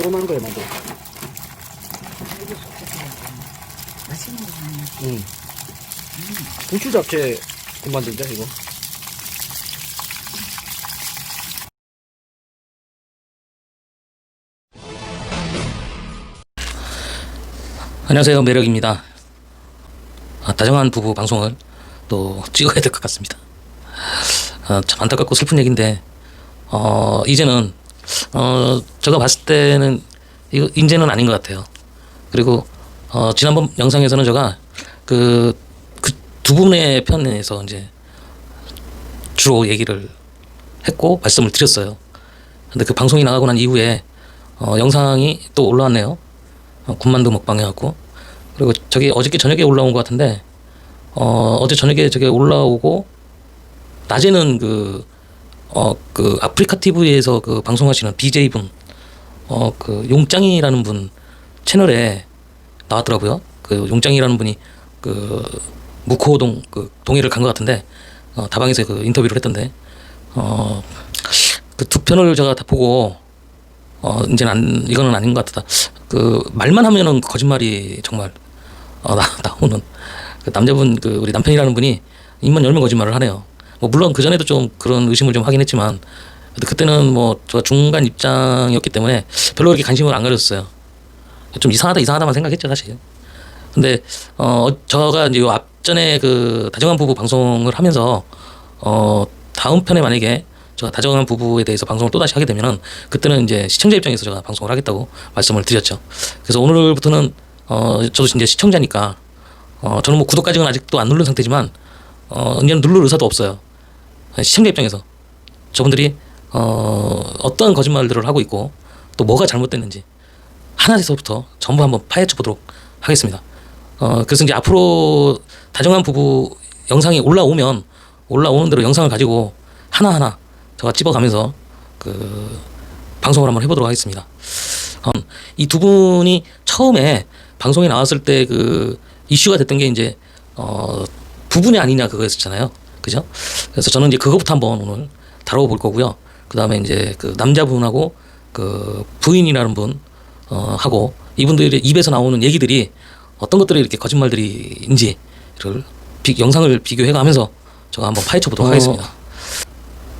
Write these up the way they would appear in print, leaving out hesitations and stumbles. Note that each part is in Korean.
조그만 거에 만들어. 맛있는 거 하네. 응. 부추 잡채 국 만든다 이거. 안녕하세요, 매력입니다. 다정한 부부 방송을 또 찍어야 될 것 같습니다. 참 안타깝고 슬픈 얘기인데 이제는 제가 봤을 때는 이거 인재는 아닌 것 같아요. 그리고 지난번 영상에서는 제가 그 두 분의 편에서 이제 주로 얘기를 했고 말씀을 드렸어요. 근데 그 방송이 나가고 난 이후에 영상이 또 올라왔네요. 군만두 먹방 해갖고. 그리고 저기 어저께 저녁에 올라온 것 같은데 어제 저녁에 저게 올라오고 낮에는 그 아프리카 TV에서 그 방송하시는 BJ분 그 용짱이라는 분 채널에 나왔더라고요. 그 용짱이라는 분이 그 무코동 그 동해를 간 것 같은데 다방에서 그 인터뷰를 했던데 그 두 편을 제가 다 보고 이제는 이거는 아닌 것 같다. 그 말만 하면은 거짓말이 정말 나오는 그 남자분 그 우리 남편이라는 분이 입만 열면 거짓말을 하네요. 뭐 물론 그 전에도 좀 그런 의심을 좀 하긴 했지만 그때는 뭐 제가 중간 입장이었기 때문에 별로 그렇게 관심을 안 가졌어요. 좀 이상하다만 생각했죠 사실. 근데 제가 이제 요 앞전에 그 다정한 부부 방송을 하면서 다음 편에 만약에 제가 다정한 부부에 대해서 방송을 또다시 하게 되면은 그때는 이제 시청자 입장에서 제가 방송을 하겠다고 말씀을 드렸죠. 그래서 오늘부터는 저도 이제 시청자니까 저는 뭐 구독까지는 아직도 안 누른 상태지만 이제는 누를 의사도 없어요. 시청자 입장에서 저분들이 어떠한 거짓말들을 하고 있고 또 뭐가 잘못됐는지 하나에서부터 전부 한번 파헤쳐 보도록 하겠습니다. 그래서 이제 앞으로 다정한 부부 영상이 올라오는 대로 영상을 가지고 하나하나 제가 찝어가면서 그 방송을 한번 해보도록 하겠습니다. 이 두 분이 처음에 방송에 나왔을 때 그 이슈가 됐던 게 이제 부분이 아니냐 그거였잖아요. 그죠? 그래서 저는 이제 그거부터 한번 오늘 다뤄볼 거고요. 그 다음에 이제 그 남자분하고 그 부인이라는 분 하고 이분들의 입에서 나오는 얘기들이 어떤 것들이 이렇게 거짓말들인지를 영상을 비교해가면서 제가 한번 파헤쳐 보도록 하겠습니다.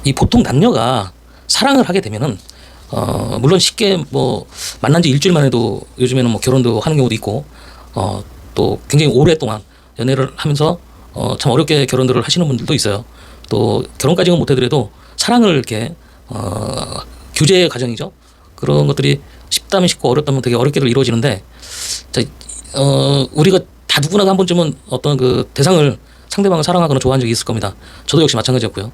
이 보통 남녀가 사랑을 하게 되면은 물론 쉽게 뭐 만난 지 일주일만 해도 요즘에는 뭐 결혼도 하는 경우도 있고 또 굉장히 오랫동안 연애를 하면서 참 어렵게 결혼들을 하시는 분들도 있어요. 또 결혼까지는 못 해더라도 사랑을 이렇게 교제 과정이죠. 그런 것들이 쉽다면 쉽고 어렵다면 되게 어렵게들 이루어지는데 우리가 다 누구나 한 번쯤은 어떤 그 대상을 상대방을 사랑하거나 좋아한 적이 있을 겁니다. 저도 역시 마찬가지였고요.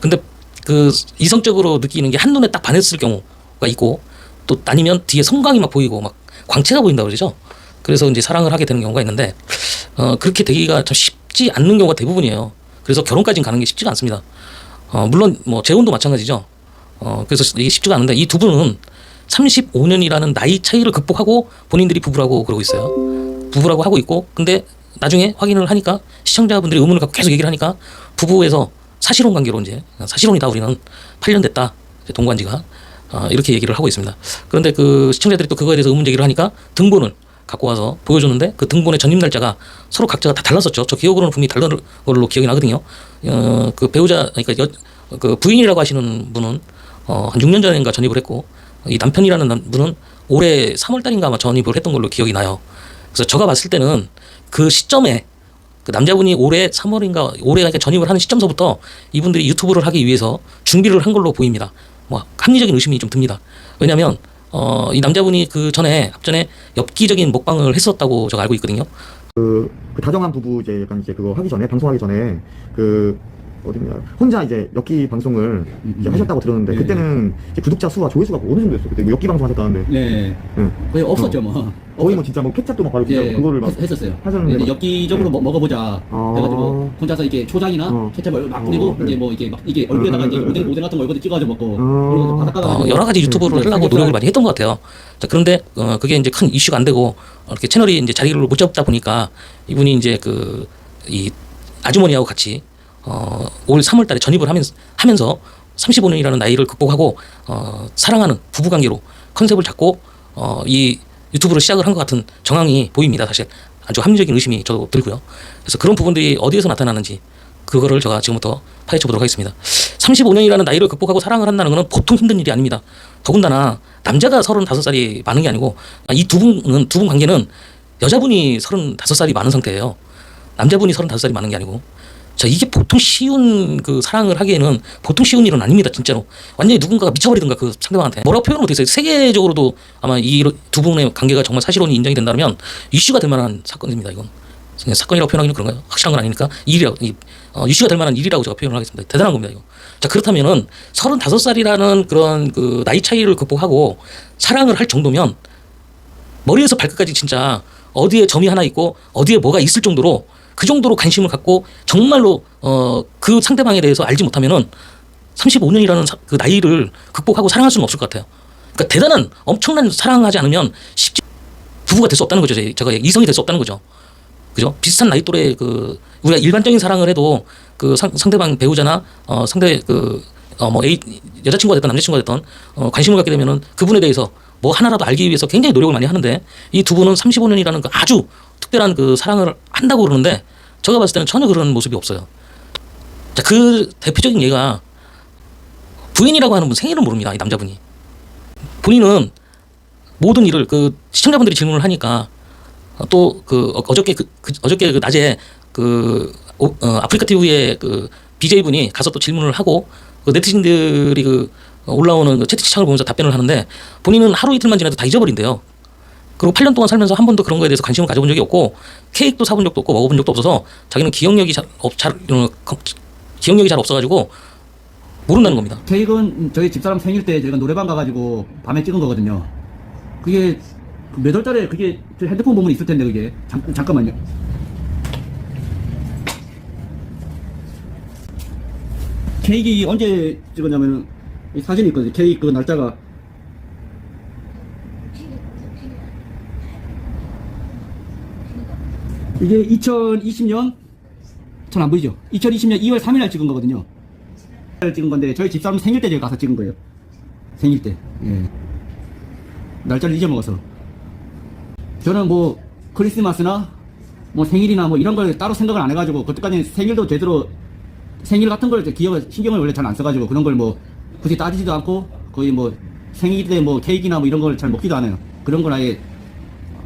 근데 그 이성적으로 느끼는 게 한눈에 딱 반했을 경우가 있고 또 아니면 뒤에 성광이 막 보이고 막 광채가 보인다고 그러죠. 그래서 이제 사랑을 하게 되는 경우가 있는데 그렇게 되기가 참 쉽지 않는 경우가 대부분이에요. 그래서 결혼까지는 가는 게 쉽지가 않습니다. 물론 뭐 재혼도 마찬가지죠. 그래서 이게 쉽지가 않은데 이 두 분은 35년이라는 나이 차이를 극복하고 본인들이 부부라고 그러고 있어요. 부부라고 하고 있고 근데 나중에 확인을 하니까 시청자분들이 의문을 갖고 계속 얘기를 하니까 부부에서 사실혼 관계로 이제 사실혼이다 우리는 8년 됐다 동거한지가 이렇게 얘기를 하고 있습니다. 그런데 그 시청자들이 또 그거에 대해서 의문 제기를 하니까 등본을 갖고 와서 보여줬는데 그 등본의 전입 날짜가 서로 각자가 다 달랐었죠. 저 기억으로는 분명히 다른 걸로 기억이 나거든요. 그 배우자 그러니까 그 부인이라고 하시는 분은 한 6년 전인가 전입을 했고 이 남편이라는 분은 올해 3월 달인가 아마 전입을 했던 걸로 기억이 나요. 그래서 제가 봤을 때는 그 시점에 그 남자분이 올해 3월인가 올해 전입을 하는 시점서부터 이분들이 유튜브를 하기 위해서 준비를 한 걸로 보입니다. 뭐 합리적인 의심이 좀 듭니다. 왜냐하면 이 남자분이 그 전에 앞전에 엽기적인 먹방을 했었다고 제가 알고 있거든요. 그 다정한 부부 이제 약간 이제 그거 하기 전에 방송하기 전에 그 어디냐 혼자 이제 엽기 방송을 이제 하셨다고 들었는데 그때는 이제 구독자 수와 조회수가 어느 정도였어? 그때 뭐 엽기 방송 하셨다는데. 네. 거의 없었죠 뭐. 거의 뭐 진짜 뭐 케찹도 막 바로 예, 그거를 막 했었어요. 하셨는데 근데 엽기적으로 먹어보자 해가지고 혼자서 이렇게 초장이나 케찹을 막 뿌리고 이제 뭐 이게 막 이게 얼굴에다가 이제 오뎅 같은 거 얼굴에 찍어가지고 먹고 그리고 바닷가가 여러 가지 유튜브를 하려고 노력을 많이 했던 것 같아요. 자, 그런데 그게 이제 큰 이슈가 안 되고 이렇게 채널이 이제 자리를 못 잡다 보니까 이분이 이제 이 아주머니하고 같이 올 3월 달에 전입을 하면서 35년이라는 나이를 극복하고 사랑하는 부부관계로 컨셉을 잡고 이 유튜브를 시작을 한 것 같은 정황이 보입니다. 사실 아주 합리적인 의심이 저도 들고요. 그래서 그런 부분들이 어디에서 나타나는지 그거를 제가 지금부터 파헤쳐 보도록 하겠습니다. 35년이라는 나이를 극복하고 사랑을 한다는 것은 보통 힘든 일이 아닙니다. 더군다나 남자가 35살이 많은 게 아니고 이 두 분 관계는 여자분이 35살이 많은 상태예요. 남자분이 35살이 많은 게 아니고. 자, 이게 보통 쉬운 그 사랑을 하기에는 보통 쉬운 일은 아닙니다, 진짜로. 완전히 누군가가 미쳐버리든가 그 상대방한테. 뭐라고 표현을 못했어요. 세계적으로도 아마 이 두 분의 관계가 정말 사실혼이 인정이 된다면 이슈가 될 만한 사건입니다, 이건. 그냥 사건이라고 표현하기는 그런가요? 확실한 건 아니니까 일이라고, 이슈가 될 만한 일이라고 제가 표현을 하겠습니다. 대단한 겁니다, 이거. 자, 그렇다면은 35살이라는 그런 그 나이 차이를 극복하고 사랑을 할 정도면 머리에서 발끝까지 진짜 어디에 점이 하나 있고 어디에 뭐가 있을 정도로 그 정도로 관심을 갖고 정말로 그 상대방에 대해서 알지 못하면은 35년이라는 그 나이를 극복하고 사랑할 수는 없을 것 같아요. 그러니까 대단한 엄청난 사랑하지 않으면 쉽지 부부가 될 수 없다는 거죠. 제가 이성이 될 수 없다는 거죠. 그죠? 비슷한 나이 또래 그 우리가 일반적인 사랑을 해도 그 상대방 배우자나 상대 뭐 여자친구가 됐든 남자친구가 됐든 관심을 갖게 되면은 그분에 대해서 뭐 하나라도 알기 위해서 굉장히 노력을 많이 하는데 이 두 분은 35년이라는 그 아주 특별한 그 사랑을 한다고 그러는데 제가 봤을 때는 전혀 그런 모습이 없어요. 자, 그 대표적인 예가 부인이라고 하는 분 생일을 모릅니다. 이 남자분이. 본인은 모든 일을 그 시청자분들이 질문을 하니까 또 그 어저께 어저께 그 낮에 아프리카 TV의 그 BJ 분이 가서 또 질문을 하고 그 네티즌들이 그 올라오는 그 채팅창을 보면서 답변을 하는데 본인은 하루 이틀만 지나도 다 잊어버린대요. 그리고 8년 동안 살면서 한 번도 그런 거에 대해서 관심을 가져본 적이 없고 케이크도 사본 적도 없고 먹어본 적도 없어서 자기는 기억력이 잘 없어가지고 모른다는 겁니다. 케이크는 저희 집사람 생일 때 저희가 노래방 가가지고 밤에 찍은 거거든요. 그게 몇 월달에 그게 저 핸드폰 보면 있을 텐데 그게 잠깐만요. 케이크 언제 찍었냐면 이 사진이 있거든요. 케이크 그 날짜가 이게 2020년 전 안 보이죠? 2020년 2월 3일 날 찍은 거거든요. 찍은 건데 저희 집사람 생일 때 제가 가서 찍은 거예요. 생일 때. 예. 날짜를 잊어먹어서. 저는 뭐 크리스마스나 뭐 생일이나 뭐 이런 걸 따로 생각을 안 해가지고 그때까지 생일도 제대로 생일 같은 걸 신경을 원래 잘 안 써가지고 그런 걸 뭐 굳이 따지지도 않고 거의 뭐 생일 때 뭐 케이크나 뭐 이런 걸 잘 먹기도 안 해요. 그런 걸 아예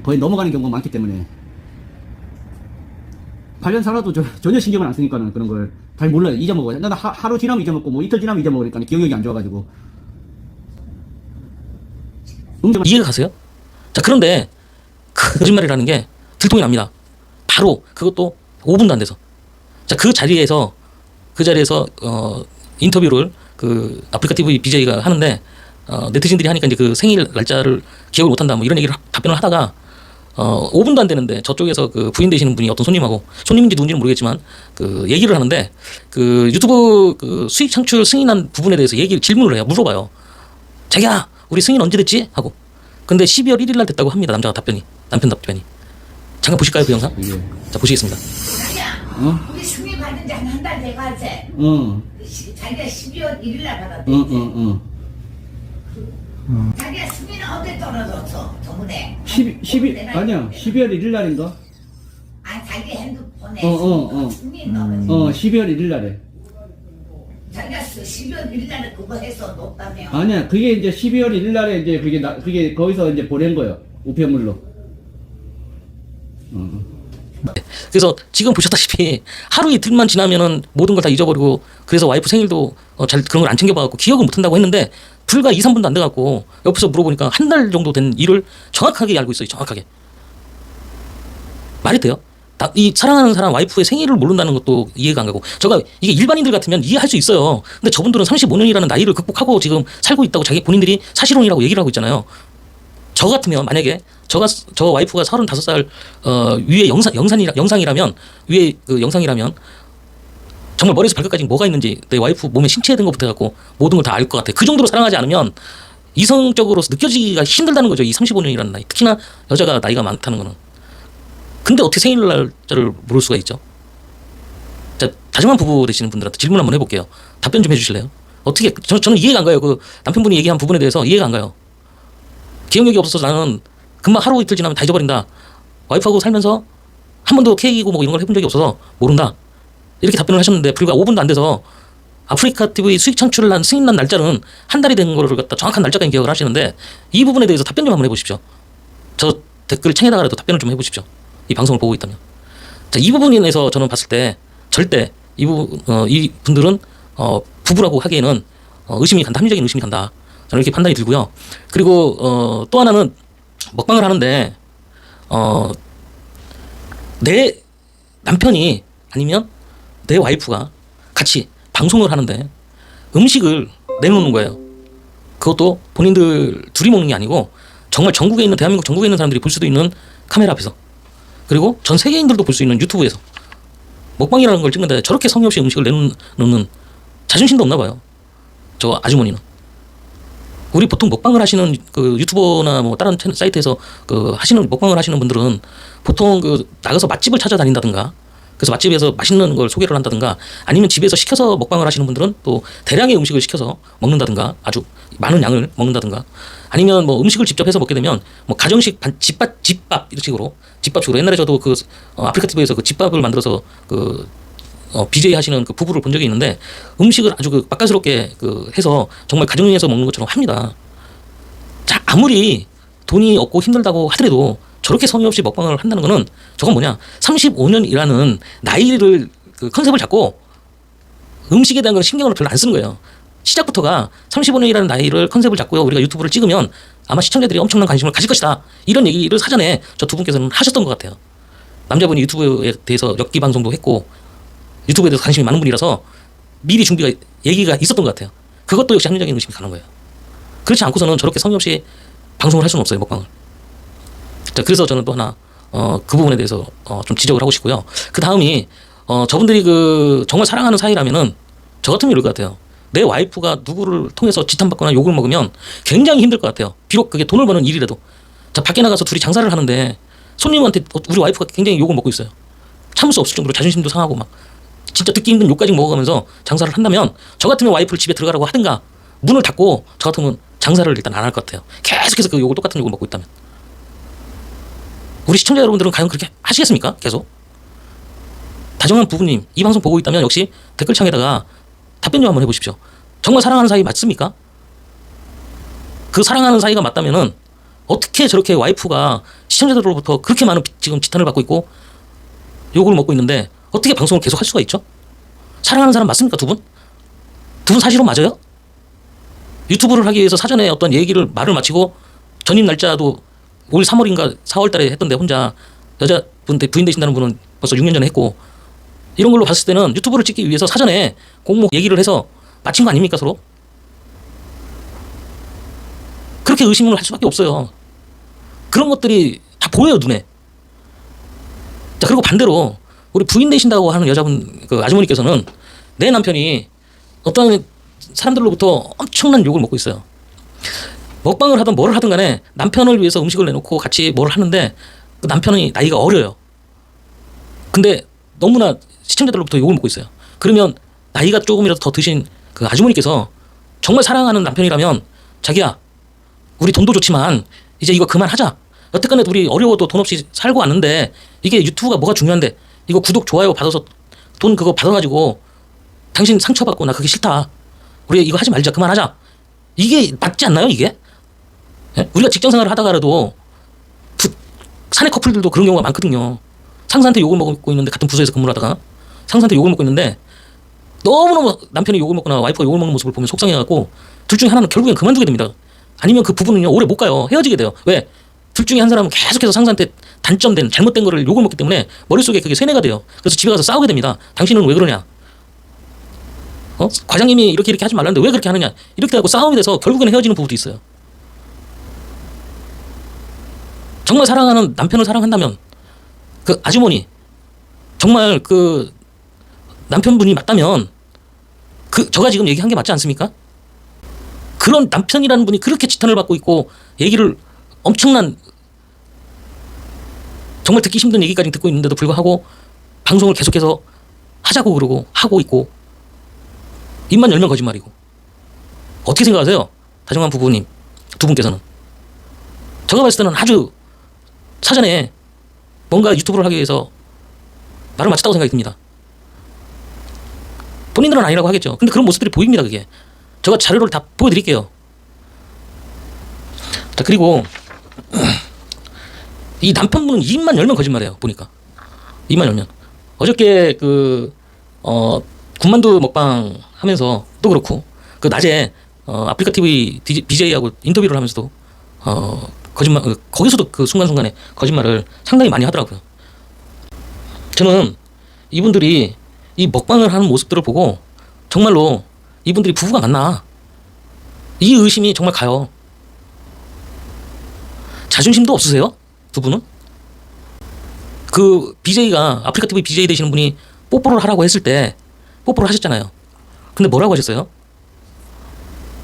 거의 넘어가는 경우가 많기 때문에 8년 살아도 전혀 신경을 안 쓰니까는 그런 걸 잘 몰라요. 잊어먹어요. 나도 하루 지나면 잊어먹고 뭐 이틀 지나면 잊어먹으니까 기억력이 안 좋아가지고. 이해가 가세요? 자, 그런데 그 거짓말이라는 게 들통이 납니다. 바로 그것도 5분도 안 돼서. 자, 그 자리에서 인터뷰를 그 아프리카 TV BJ가 하는데 네티즌들이 하니까 이제 그 생일 날짜를 기억을 못한다 뭐 이런 얘기를 답변을 하다가 5분도 안 되는데 저쪽에서 그 부인 되시는 분이 어떤 손님인지 누군지는 모르겠지만 그 얘기를 하는데 그 유튜브 그 수익 창출 승인한 부분에 대해서 질문을 해요. 물어봐요. 자기야, 우리 승인 언제 됐지? 하고. 근데 12월 1일 날 됐다고 합니다. 남편 답변이. 잠깐 보실까요, 그 영상? 예. 자, 보시겠습니다. 자기야, 우리 승리 받은 지 한 달 돼가지. 자기가 12월 1일 날 받았대. 자기가 승리는 어디 떨어졌어? 저번에. 12월 1일 날인가? 아니, 자기 핸드폰에 승리 12월 1일 날에. 자기가 12월 1일 날에 그거 해서 높다며. 아니야, 그게 이제 12월 1일 날에 이제 그게 거기서 이제 보낸 거예요. 우편물로. 그래서 지금 보셨다시피 하루 이틀만 지나면은 모든 걸 다 잊어버리고 그래서 와이프 생일도 잘 그런 걸 안 챙겨봐갖고 기억을 못한다고 했는데 불과 2, 3분도 안 돼갖고 옆에서 물어보니까 한 달 정도 된 일을 정확하게 알고 있어요. 정확하게. 말이 돼요? 이 사랑하는 사람 와이프의 생일을 모른다는 것도 이해가 안 가고 제가 이게 일반인들 같으면 이해할 수 있어요. 근데 저분들은 35년이라는 나이를 극복하고 지금 살고 있다고 본인들이 사실혼이라고 얘기를 하고 있잖아요. 저 같으면 만약에 저 와이프가 35살 위에 영상이라면 위에 그 영상이라면 정말 머리에서 발끝까지 뭐가 있는지 내 와이프 몸에 신체된 것부터 해갖고 모든 걸 다 알 것 같아. 그 정도로 사랑하지 않으면 이성적으로 느껴지기가 힘들다는 거죠. 이 35년이라는 나이. 특히나 여자가 나이가 많다는 거는. 근데 어떻게 생일 날짜를 모를 수가 있죠? 자, 다정한 부부 되시는 분들한테 질문 한번 해볼게요. 답변 좀 해주실래요? 어떻게 저는 이해가 안 가요. 그 남편분이 얘기한 부분에 대해서 이해가 안 가요. 기억력이 없어서 나는 금방 하루 이틀 지나면 다 잊어버린다. 와이프하고 살면서 한 번도 케이크고 뭐 이런 걸 해본 적이 없어서 모른다. 이렇게 답변을 하셨는데 불과 5분도 안 돼서 아프리카 TV 수익 창출을 한 승인난 날짜는 한 달이 된 거를 갖다 정확한 날짜까지 기억을 하시는데 이 부분에 대해서 답변 좀 한번 해보십시오. 저 댓글 창에다가라도 답변을 좀 해보십시오. 이 방송을 보고 있다면. 자, 이 부분에 대해서 저는 봤을 때 절대 이 분들은 부부라고 하기에는 의심이 간다. 합리적인 의심이 간다. 저는 이렇게 판단이 들고요. 그리고 또 하나는 먹방을 하는데 내 남편이 아니면 내 와이프가 같이 방송을 하는데 음식을 내놓는 거예요. 그것도 본인들 둘이 먹는 게 아니고 정말 전국에 있는 대한민국 전국에 있는 사람들이 볼 수도 있는 카메라 앞에서 그리고 전 세계인들도 볼 수 있는 유튜브에서 먹방이라는 걸 찍는데 저렇게 성의 없이 음식을 내놓는 자존심도 없나 봐요. 저 아주머니는. 우리 보통 먹방을 하시는 그 유튜버나 뭐 다른 사이트에서 그 하시는 먹방을 하시는 분들은 보통 그 나가서 맛집을 찾아다닌다든가 그래서 맛집에서 맛있는 걸 소개를 한다든가 아니면 집에서 시켜서 먹방을 하시는 분들은 또 대량의 음식을 시켜서 먹는다든가 아주 많은 양을 먹는다든가 아니면 뭐 음식을 직접 해서 먹게 되면 뭐 가정식 집밥 이런 식으로 집밥식으로 옛날에 저도 그 아프리카 TV에서 그 집밥을 만들어서 그 BJ 하시는 그 부부를 본 적이 있는데 음식을 아주 그 맛깔스럽게 그 해서 정말 가정에서 먹는 것처럼 합니다. 자, 아무리 돈이 없고 힘들다고 하더라도 저렇게 성의 없이 먹방을 한다는 거는 저건 뭐냐 35년이라는 나이를 그 컨셉을 잡고 음식에 대한 건 신경을 별로 안 쓰는 거예요. 시작부터가 35년이라는 나이를 컨셉을 잡고요. 우리가 유튜브를 찍으면 아마 시청자들이 엄청난 관심을 가질 것이다. 이런 얘기를 사전에 저 두 분께서는 하셨던 것 같아요. 남자분이 유튜브에 대해서 엮기 방송도 했고 유튜브에 대해서 관심이 많은 분이라서 미리 얘기가 있었던 것 같아요. 그것도 역시 합리적인 의심이 가는 거예요. 그렇지 않고서는 저렇게 성의 없이 방송을 할 수는 없어요. 먹방을. 자, 그래서 저는 또 하나 그 부분에 대해서 좀 지적을 하고 싶고요. 그 다음이 저분들이 그 정말 사랑하는 사이라면은 저 같으면 이럴 것 같아요. 내 와이프가 누구를 통해서 지탄받거나 욕을 먹으면 굉장히 힘들 것 같아요. 비록 그게 돈을 버는 일이라도. 자, 밖에 나가서 둘이 장사를 하는데 손님한테 우리 와이프가 굉장히 욕을 먹고 있어요. 참을 수 없을 정도로 자존심도 상하고 막 진짜 듣기 힘든 욕까지 먹어가면서 장사를 한다면 저 같으면 와이프를 집에 들어가라고 하든가 문을 닫고 저 같으면 장사를 일단 안 할 것 같아요. 계속해서 그 욕을 똑같은 욕을 먹고 있다면. 우리 시청자 여러분들은 과연 그렇게 하시겠습니까? 계속. 다정한 부부님 이 방송 보고 있다면 역시 댓글창에다가 답변 좀 한번 해보십시오. 정말 사랑하는 사이 맞습니까? 그 사랑하는 사이가 맞다면은 어떻게 저렇게 와이프가 시청자들로부터 그렇게 많은 지금 지탄을 받고 있고 욕을 먹고 있는데 어떻게 방송을 계속 할 수가 있죠? 사랑하는 사람 맞습니까? 두 분? 두 분 사실은 맞아요? 유튜브를 하기 위해서 사전에 어떤 말을 마치고 전입 날짜도 올 3월인가 4월 달에 했던데 혼자 여자분 부인 되신다는 분은 벌써 6년 전에 했고 이런 걸로 봤을 때는 유튜브를 찍기 위해서 사전에 공모 얘기를 해서 마친 거 아닙니까 서로? 그렇게 의심을 할 수밖에 없어요. 그런 것들이 다 보여요 눈에. 자, 그리고 반대로 우리 부인 되신다고 하는 여자분 그 아주머니께서는 내 남편이 어떤 사람들로부터 엄청난 욕을 먹고 있어요. 먹방을 하든 뭐를 하든 간에 남편을 위해서 음식을 내놓고 같이 뭘 하는데 그 남편이 나이가 어려요. 근데 너무나 시청자들로부터 욕을 먹고 있어요. 그러면 나이가 조금이라도 더 드신 그 아주머니께서 정말 사랑하는 남편이라면 자기야 우리 돈도 좋지만 이제 이거 그만하자. 여태까지 우리 어려워도 돈 없이 살고 왔는데 이게 유튜브가 뭐가 중요한데 이거 구독 좋아요 받아서 돈 그거 받아가지고 당신 상처받고 나 그게 싫다. 우리 이거 하지 말자. 그만하자. 이게 맞지 않나요 이게? 예? 우리가 직장생활을 하다가라도 사내 커플들도 그런 경우가 많거든요. 상사한테 욕을 먹고 있는데 같은 부서에서 근무를 하다가 상사한테 욕을 먹고 있는데 너무너무 남편이 욕을 먹거나 와이프가 욕을 먹는 모습을 보면 속상해갖고 둘 중에 하나는 결국엔 그만두게 됩니다. 아니면 그 부부는요 오래 못 가요. 헤어지게 돼요. 왜? 둘 중에 한 사람은 계속해서 상사한테 단점된 잘못된 거를 욕을 먹기 때문에 머릿속에 그게 세뇌가 돼요. 그래서 집에 가서 싸우게 됩니다. 당신은 왜 그러냐? 과장님이 이렇게 하지 말라는데 왜 그렇게 하느냐? 이렇게 하고 싸움이 돼서 결국에는 헤어지는 부부도 있어요. 정말 사랑하는 남편을 사랑한다면 그 아주머니 정말 그 남편분이 맞다면 저가 지금 얘기한 게 맞지 않습니까? 그런 남편이라는 분이 그렇게 지탄을 받고 있고 얘기를 엄청난 정말 듣기 힘든 얘기까지 듣고 있는데도 불구하고 방송을 계속해서 하자고 그러고 하고 있고 입만 열면 거짓말이고 어떻게 생각하세요? 다정한 부부님 두 분께서는 제가 봤을 때는 아주 사전에 뭔가 유튜브를 하기 위해서 말을 맞췄다고 생각이 듭니다. 본인들은 아니라고 하겠죠. 근데 그런 모습들이 보입니다. 그게 제가 자료를 다 보여드릴게요. 자, 그리고 이 남편분은 입만 열면 거짓말해요. 보니까 입만 열면. 어저께 군만두 먹방 하면서 또 그렇고 그 낮에 아프리카 TV BJ하고 인터뷰를 하면서도 거짓말, 거기서도 그 순간순간에 거짓말을 상당히 많이 하더라고요. 저는 이분들이 이 먹방을 하는 모습들을 보고 정말로 이분들이 부부가 맞나, 이 의심이 정말 가요. 자존심도 없으세요? 두 분은? 그 BJ가, 아프리카 TV BJ 되시는 분이 뽀뽀를 하라고 했을 때 뽀뽀를 하셨잖아요. 근데 뭐라고 하셨어요?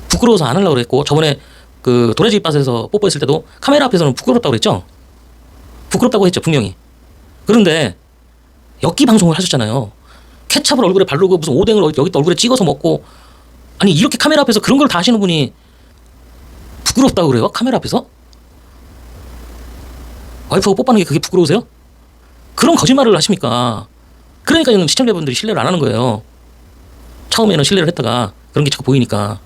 부끄러워서 안 하려고 그랬고, 저번에 그 도라지 밭에서 뽀뽀했을 때도 카메라 앞에서는 부끄럽다고 그랬죠? 부끄럽다고 했죠, 분명히. 그런데 엮기 방송을 하셨잖아요. 케찹을 얼굴에 바르고 무슨 오뎅을 여기다 얼굴에 찍어서 먹고, 아니 이렇게 카메라 앞에서 그런 걸 다 하시는 분이 부끄럽다고 그래요? 카메라 앞에서? 와이프하고 뽀뽀하는 게 그게 부끄러우세요? 그런 거짓말을 하십니까? 그러니까 시청자분들이 신뢰를 안 하는 거예요. 처음에는 신뢰를 했다가 그런 게 자꾸 보이니까.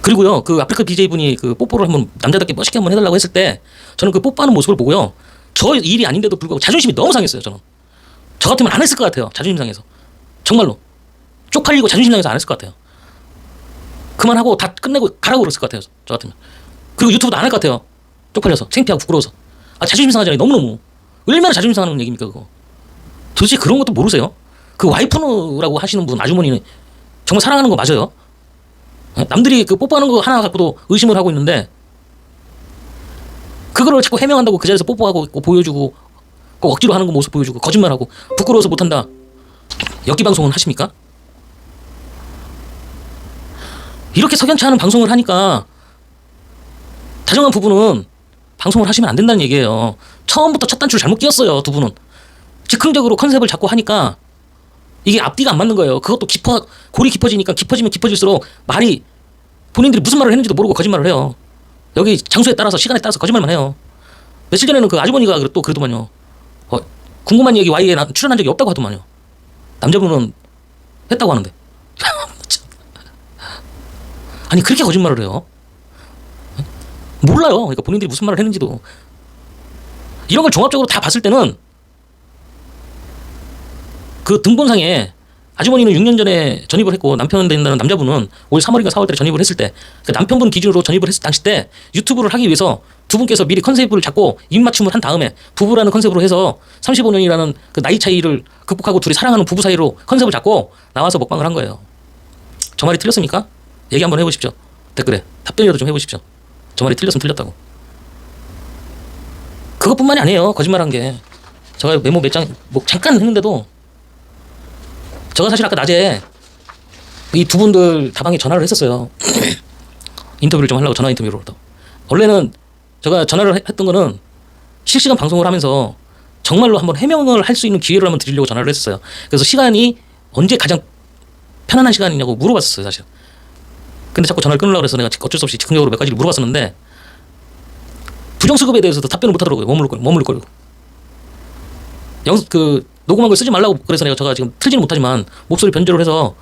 그리고요, 그 아프리카 BJ분이 그 뽀뽀를 한번 남자답게 멋있게 한번 해달라고 했을 때 저는 그 뽀뽀하는 모습을 보고요, 저 일이 아닌데도 불구하고 자존심이 너무 상했어요. 저는 저 같으면 안 했을 것 같아요. 자존심 상해서. 정말로 쪽팔리고 자존심 상해서 안 했을 것 같아요. 그만하고 다 끝내고 가라고 그랬을 것 같아요. 저 같으면. 그리고 유튜브도 안 할 것 같아요. 쪽팔려서, 창피하고 부끄러워서. 자존심 상하잖아요. 너무너무. 얼마나 자존심 상하는 얘기입니까 그거. 도대체 그런 것도 모르세요? 그 와이프라고 하시는 분 아주머니는 정말 사랑하는 거 맞아요? 남들이 그 뽀뽀하는 거 하나 갖고도 의심을 하고 있는데 그거를 자꾸 해명한다고 그 자리에서 뽀뽀하고 있고 보여주고 꼭 억지로 하는 거 모습 보여주고 거짓말하고 부끄러워서 못한다, 엮기 방송은 하십니까? 이렇게 석연치 않은 방송을 하니까 다정한 부부는 방송을 하시면 안 된다는 얘기예요. 처음부터 첫 단추를 잘못 끼웠어요. 두 분은 즉흥적으로 컨셉을 잡고 하니까 이게 앞뒤가 안 맞는 거예요. 그것도 골이 깊어지니까 깊어지면 깊어질수록 말이, 본인들이 무슨 말을 했는지도 모르고 거짓말을 해요. 여기 장소에 따라서 시간에 따라서 거짓말만 해요. 며칠 전에는 그 아주머니가 또 그러더만요. 궁금한 얘기 Y에 출연한 적이 없다고 하더만요. 남자분은 했다고 하는데. 아니 그렇게 거짓말을 해요. 몰라요. 그러니까 본인들이 무슨 말을 했는지도. 이런 걸 종합적으로 다 봤을 때는 그 등본상에 아주머니는 6년 전에 전입을 했고 남편 된다는 남자분은 올 3월인가 4월달에 전입을 했을 때, 그 남편분 기준으로 전입을 했을 당시 때 유튜브를 하기 위해서 두 분께서 미리 컨셉을 잡고 입맞춤을 한 다음에 부부라는 컨셉으로 해서 35년이라는 그 나이 차이를 극복하고 둘이 사랑하는 부부 사이로 컨셉을 잡고 나와서 먹방을 한 거예요. 저 말이 틀렸습니까? 얘기 한번 해보십시오. 댓글에 답변이라도 좀 해보십시오. 저 말이 틀렸으면 틀렸다고. 그것뿐만이 아니에요. 거짓말한 게. 제가 메모 몇 장 뭐 잠깐 했는데도, 제가 사실 아까 낮에 이 두 분들 다방에 전화를 했었어요. 인터뷰를 좀 하려고 전화 인터뷰를 하다. 원래는 제가 전화를 했던 거는 실시간 방송을 하면서 정말로 한번 해명을 할 수 있는 기회를 한번 드리려고 전화를 했었어요. 그래서 시간이 언제 가장 편안한 시간이냐고 물어봤었어요, 사실. 근데 자꾸 전화를 끊으려고 해서 내가 어쩔 수 없이 즉흥적으로 몇 가지를 물어봤었는데 부정수급에 대해서도 답변을 못 하더라고요. 머무를 거리고. 녹음한 걸 쓰지 말라고 그래서 제가 지금 틀지는 못하지만 목소리 변조를 해서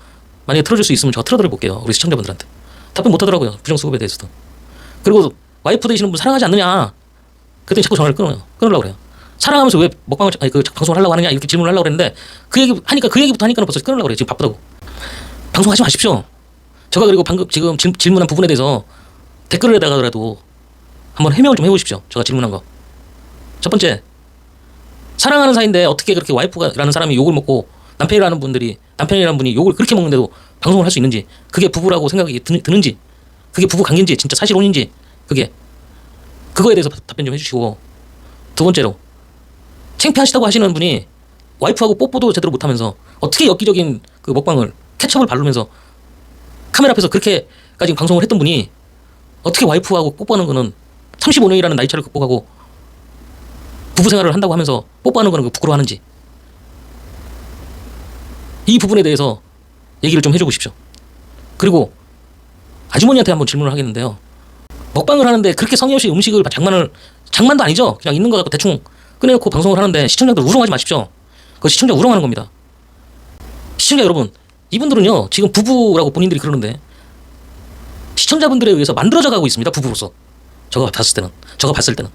만약에 틀어줄 수 있으면 제가 틀어드려 볼게요. 우리 시청자분들한테. 답변 못 하더라고요. 부정수급에 대해서도. 그리고 와이프 되시는 분 사랑하지 않느냐, 그랬더니 자꾸 전화를 끊으려고 그래요. 사랑하면서 왜 먹방을, 그 방송을 하려고 하느냐 이렇게 질문을 하려고 그랬는데 그 얘기부터 하니까 벌써 끊으려고 그래요. 지금 바쁘다고. 방송하지 마십시오. 제가 그리고 방금 지금 질문한 부분에 대해서 댓글에다가라도 한번 해명을 좀 해보십시오. 제가 질문한 거. 첫 번째, 사랑하는 사이인데 어떻게 그렇게 와이프라는 사람이 욕을 먹고 남편이라는 분이 욕을 그렇게 먹는데도 방송을 할 수 있는지, 그게 부부라고 생각이 드는지, 그게 부부 관계인지, 진짜 사실혼인지, 그거에 대해서 답변 좀 해주시고, 두 번째로, 창피하시다고 하시는 분이 와이프하고 뽀뽀도 제대로 못하면서 어떻게 엽기적인 그 먹방을 케첩을 바르면서 카메라 앞에서 그렇게까지 방송을 했던 분이 어떻게 와이프하고 뽀뽀하는 거는 35년이라는 나이차를 극복하고 부부 생활을 한다고 하면서 뽀뽀하는 거는 부끄러워하는지, 이 부분에 대해서 얘기를 좀 해주고 싶죠. 그리고 아주머니한테 한번 질문을 하겠는데요. 먹방을 하는데 그렇게 성의 없이 음식을 장만도 아니죠. 그냥 있는 거 갖고 대충 꺼내놓고 방송을 하는데 시청자들 우롱하지 마십시오. 그 시청자 우롱하는 겁니다. 시청자 여러분, 이분들은요 지금 부부라고 본인들이 그러는데 시청자분들에 의해서 만들어져 가고 있습니다. 부부로서. 제가 봤을 때는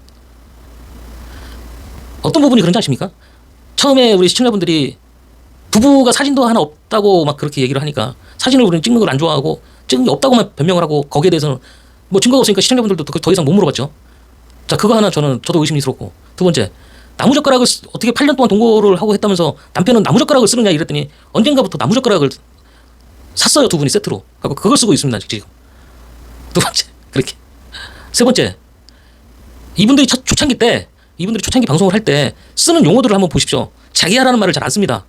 어떤 부분이 그런지 아십니까? 처음에 우리 시청자분들이 부부가 사진도 하나 없다고 막 그렇게 얘기를 하니까 사진을 우리는 찍는 걸 안 좋아하고 찍은 게 없다고만 변명을 하고 거기에 대해서는 뭐 증거가 없으니까 시청자분들도 더 이상 못 물어봤죠. 자, 그거 하나 저도 의심스럽고, 두 번째, 나무젓가락을 어떻게 8년 동안 동거를 하고 했다면서 남편은 나무젓가락을 쓰느냐 이랬더니 언젠가부터 나무젓가락을 샀어요. 두 분이 세트로. 하고 그걸 쓰고 있습니다. 지금. 두 번째, 그렇게. 세 번째, 이분들이 초창기 방송을 할 때 쓰는 용어들을 한번 보십시오. 자기야라는 말을 잘 안 씁니다.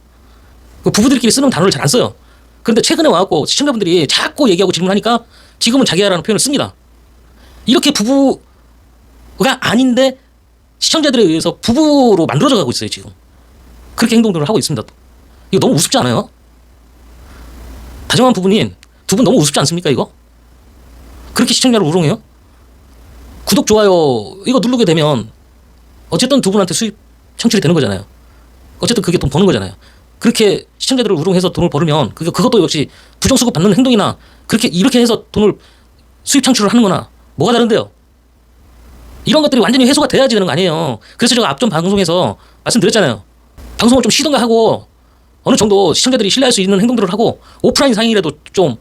그 부부들끼리 쓰는 단어를 잘 안 써요. 그런데 최근에 와갖고 시청자분들이 자꾸 얘기하고 질문하니까 지금은 자기야라는 표현을 씁니다. 이렇게 부부가 아닌데 시청자들에 의해서 부부로 만들어져 가고 있어요, 지금. 그렇게 행동들을 하고 있습니다. 이거 너무 우습지 않아요? 다정한 부부님, 두 분 너무 우습지 않습니까, 이거? 그렇게 시청자를 우롱해요? 구독, 좋아요, 이거 누르게 되면 어쨌든 두 분한테 수입 창출이 되는 거잖아요. 어쨌든 그게 돈 버는 거잖아요. 그렇게 시청자들을 우롱해서 돈을 벌으면 그것도 역시 부정수급 받는 행동이나 이렇게 해서 돈을 수입 창출을 하는 거나 뭐가 다른데요? 이런 것들이 완전히 해소가 돼야지 되는 거 아니에요. 그래서 제가 앞전 방송에서 말씀드렸잖아요. 방송을 좀 쉬던가 하고 어느 정도 시청자들이 신뢰할 수 있는 행동들을 하고 오프라인 상이라도 좀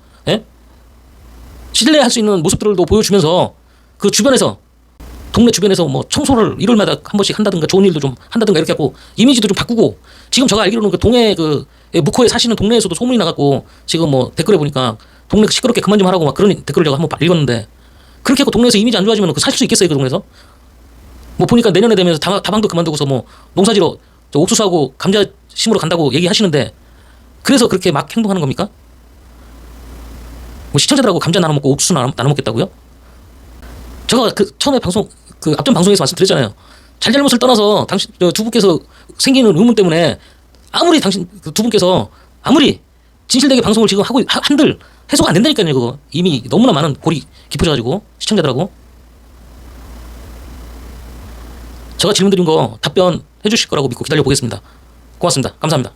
신뢰할 수 있는 모습들도 보여주면서 그 주변에서 동네 주변에서 뭐 청소를 일요일마다 한 번씩 한다든가 좋은 일도 좀 한다든가 이렇게 하고 이미지도 좀 바꾸고 지금 제가 알기로는 그 동해 묵호에 사시는 동네에서도 소문이 나갖고 지금 뭐 댓글에 보니까 동네 시끄럽게 그만 좀 하라고 막 그런 댓글을 제가 한번 읽었는데 그렇게 하고 동네에서 이미지 안 좋아지면 그 사실 수 있겠어요 그 동네에서? 뭐 보니까 내년에 되면서 다방도 그만두고서 뭐 농사지러 옥수수하고 감자 심으러 간다고 얘기하시는데 그래서 그렇게 막 행동하는 겁니까? 뭐 시청자들하고 감자 나눠 먹고 옥수수 나눠 먹겠다고요? 제가 처음에 앞전 방송에서 말씀드렸잖아요. 잘잘못을 떠나서 두 분께서 생기는 의문 때문에 아무리 두 분께서 아무리 진실되게 방송을 지금 하고 한들 해소가 안 된다니까요. 그거 이미 너무나 많은 골이 깊어져가지고 시청자들하고 제가 질문드린 거 답변해 주실 거라고 믿고 기다려 보겠습니다. 고맙습니다. 감사합니다.